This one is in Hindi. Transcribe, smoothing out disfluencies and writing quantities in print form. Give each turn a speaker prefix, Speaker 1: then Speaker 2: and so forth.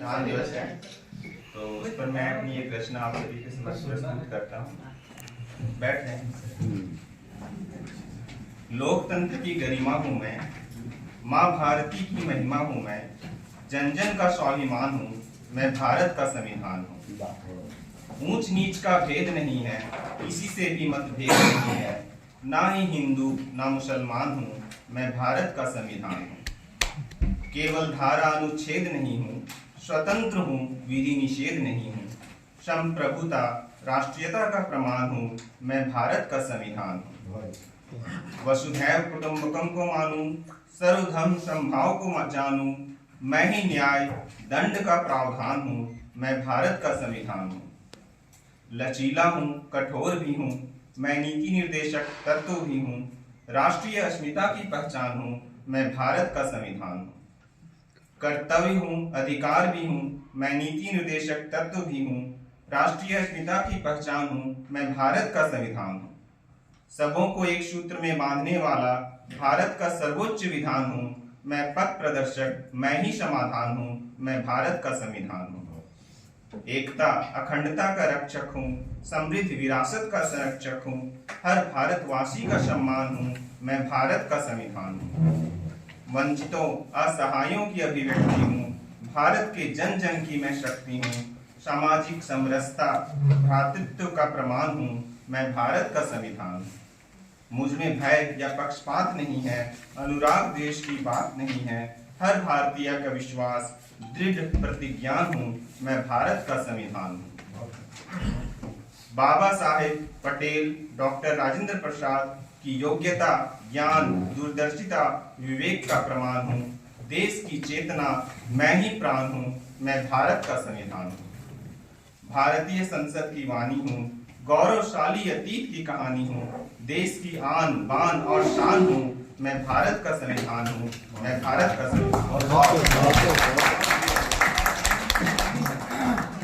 Speaker 1: संविधान दिवस है, तो उस पर मैं अपनी एक रचना आप सभी के समक्ष प्रस्तुत करता हूँ। बैठ जाएं। लोकतंत्र की गरिमा हूँ मैं, माँ भारती की महिमा हूँ मैं, जन जन का स्वाभिमान हूँ मैं, भारत का संविधान हूँ। ऊंच नीच का भेद नहीं है, किसी से भी मतभेद नहीं है, ना ही हिंदू ना मुसलमान हूँ मैं, भारत का संविधान हूँ। केवल धारा अनुच्छेद नहीं हूँ, स्वतंत्र हूँ, विधि निषेध नहीं हूँ, संप्रभुता राष्ट्रीयता का प्रमाण हूँ मैं, भारत का संविधान हूँ। वसुधैव कुटुंबकम को मानूं, सर्वधर्म समभाव को जानूं, मैं ही न्याय दंड का प्रावधान हूँ मैं, भारत का संविधान हूँ। लचीला हूँ, कठोर भी हूँ, मैं नीति निर्देशक तत्व भी हूँ, राष्ट्रीय अस्मिता की पहचान हूँ मैं, भारत का संविधान हूँ। कर्तव्य हूँ, अधिकार भी हूँ, मैं नीति निर्देशक तत्व भी हूँ, राष्ट्रीय अस्मिता की पहचान हूँ मैं, भारत का संविधान हूँ। सबों को एक सूत्र में बांधने वाला भारत का सर्वोच्च विधान हूँ मैं, पथ प्रदर्शक मैं ही समाधान हूँ मैं, भारत का संविधान हूँ। एकता अखंडता का रक्षक हूँ, समृद्ध विरासत का संरक्षक हूँ, हर भारतवासी का सम्मान हूँ मैं, भारत का संविधान हूँ। वंचितों असहायों की अभिव्यक्ति हूँ, भारत के जन जन की मैं शक्ति हूँ, सामाजिक समरसता भ्रातृत्व का प्रमाण हूँ मैं, भारत का संविधान हूँ। मुझ में भय या पक्षपात नहीं है, अनुराग देश की बात नहीं है, हर भारतीय का विश्वास दृढ़ प्रतिज्ञान हूँ मैं, भारत का संविधान हूँ। बाबा साहेब पटेल, डॉक्टर राजेंद्र प्रसाद की योग्यता, ज्ञान, दूरदर्शिता, विवेक का प्रमाण हूँ, देश की चेतना मैं ही प्राण हूँ मैं, भारत का संविधान हूँ। भारतीय संसद की वाणी हूँ, गौरवशाली अतीत की कहानी हूँ, देश की आन बान और शान हूँ मैं, भारत का संविधान हूँ मैं, भारत का संविधान।